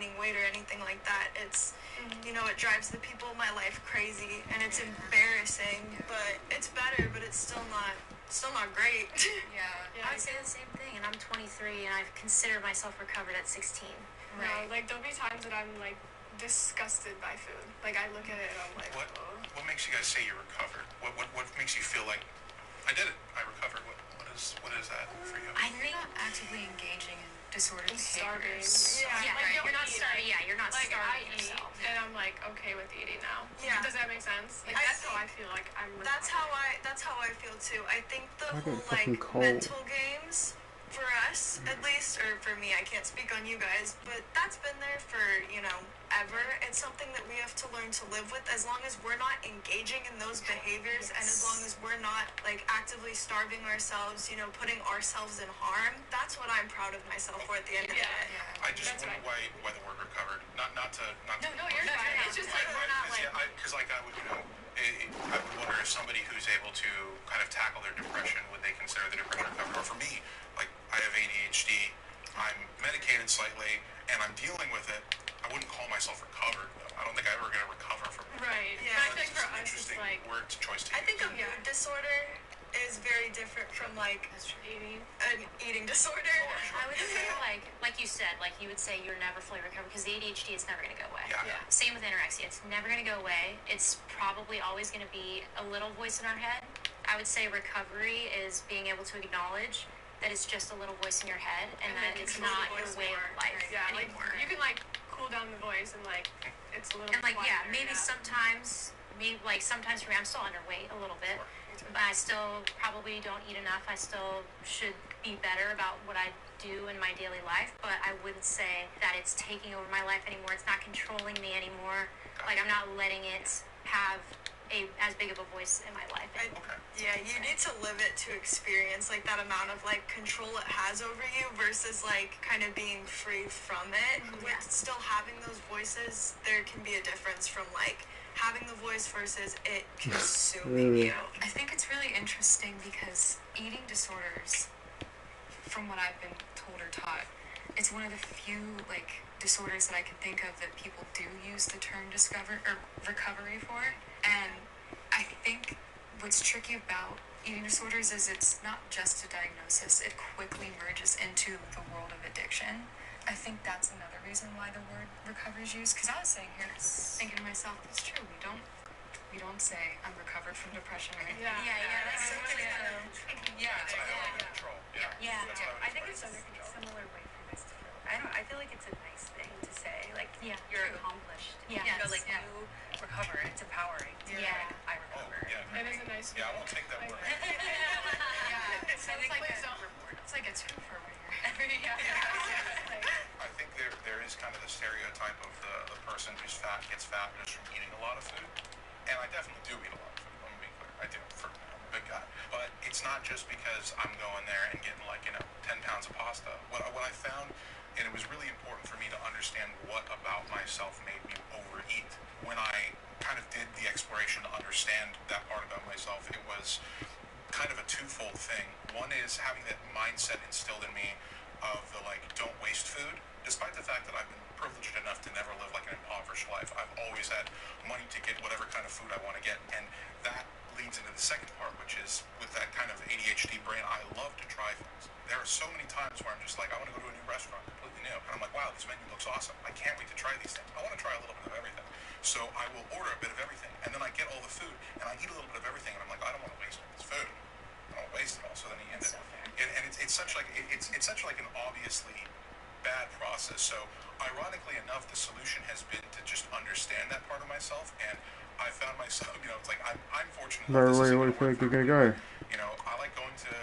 gaining weight or anything like that. It's, you know, it drives the people in my life crazy, and it's embarrassing, but it's better, but it's still not great. I would say the same thing, and I'm 23, and I've considered myself recovered at 16. Right. No, like, there'll be times that I'm, like, disgusted by food. Like, I look at it and I'm like, What makes you guys say you're recovered? What makes you feel like, I did it, I recovered? What is that for you? I think not actively engaging in disordered behaviors. You're not starving. Yeah, you're not starving yourself. And I'm like okay with eating now. Yeah. Does that make sense? Like, that's how I feel like I'm recovered. That's how I feel too. I think the whole like mental games for us, at least, or for me, I can't speak on you guys, but that's been there for, you know, ever. It's something that we have to learn to live with as long as we're not engaging in those behaviors and as long as we're not, like, actively starving ourselves, you know, putting ourselves in harm. That's what I'm proud of myself for at the end of the day. I just wonder why the word recovered. Not to. No, you're fine. It's just like we're not like. Because I would, you know, I would wonder if somebody who's able to kind of tackle their depression, would they consider the depression recovered? Or for me, like, I have ADHD, I'm medicated slightly, and I'm dealing with it. I wouldn't call myself recovered. I don't think I'm ever going to recover from it. Right. Yeah. But I think for us, it's like word choice to use. I think a mood disorder is very different from like an eating disorder. I would say like you said, like you would say you're never fully recovered because the ADHD is never going to go away. Yeah. Same with anorexia. It's never going to go away. It's probably always going to be a little voice in our head. I would say recovery is being able to acknowledge that it's just a little voice in your head and that it's not your way of life anymore. Like, you can like cool down the voice and like it's a little and like quieter, maybe sometimes for me I'm still underweight a little bit, but I still probably don't eat enough. I still should be better about what I do in my daily life, but I wouldn't say that it's taking over my life anymore. It's not controlling me anymore. Like, I'm not letting it have as big of a voice in my life. Yeah, you need to live it to experience like that amount of like control it has over you versus like kind of being free from it. With still having those voices, there can be a difference from like having the voice versus it consuming you. I think it's really interesting because eating disorders, from what I've been told or taught, it's one of the few like disorders that I can think of that people do use the term recovery for. And I think what's tricky about eating disorders is it's not just a diagnosis. It quickly merges into the world of addiction. I think that's another reason why the word recovery is used. Because I was sitting here thinking to myself, it's true. We don't say I'm recovered from depression or anything. That's so true. I think it's a similar way for this to feel. I feel like it's a nice thing to say. Like, you're accomplished. You know, like, you recover. It's empowering. I recover. It is a nice I won't take that word. So it's like, please don't report. It's like a twofer right I here. think there is kind of the stereotype of the person who's fat gets fat just from eating a lot of food. And I definitely do eat a lot of food. Let me be clear. I do. I'm a big guy. But it's not just because I'm going there and getting 10 pounds of pasta. What I found, and it was really important for me to understand what about myself made me overeat. When I kind of did the exploration to understand that part about myself, it was kind of a twofold thing. One is having that mindset instilled in me of the don't waste food. Despite the fact that I've been privileged enough to never live like an impoverished life, I've always had money to get whatever kind of food I want to get. And that leads into the second part, which is with that kind of ADHD brain, I love to try things. There are so many times where I'm just like, I want to go to a new restaurant, completely new. And I'm like, wow, this menu looks awesome. I can't wait to try these things. I want to try a little bit of everything. So I will order a bit of everything. And then I get all the food, and I eat a little bit of everything. And I'm like, I don't want to waste all this food. I don't want to waste it all. So then you end up. And it's such like an obviously bad process. So ironically enough, the solution has been to just understand that part of myself. And I found myself, it's like I'm fortunate. Where do you feel like you're gonna go? I like going to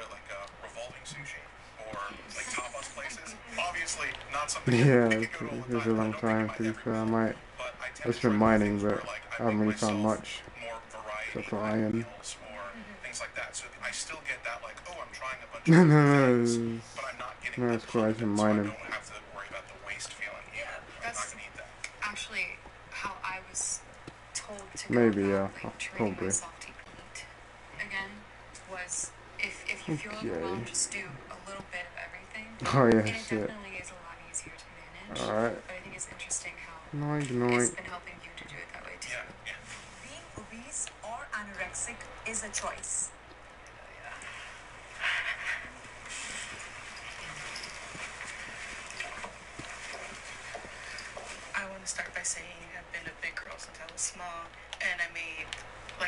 revolving sushi or tapas places. Obviously, not something. It was a long time to be fair. I might. It's been mining, but I haven't really found much. Except for iron. Things like that. So I still get that I'm trying a bunch of things, but I'm not getting it's cool. I've been mining. So I don't have to worry about the waste feeling. I'm not gonna eat that. Actually, how I was told to go about training myself to eat again was if you feel overwhelmed, just do a little bit of everything. Oh yeah, and it definitely is a lot easier to manage. Alright. But I think is interesting how Night, it's night. been helping you to do it that way too. Yeah. Being obese or anorexic is a choice. I want to start by saying I've been a big girl since I was small, and I made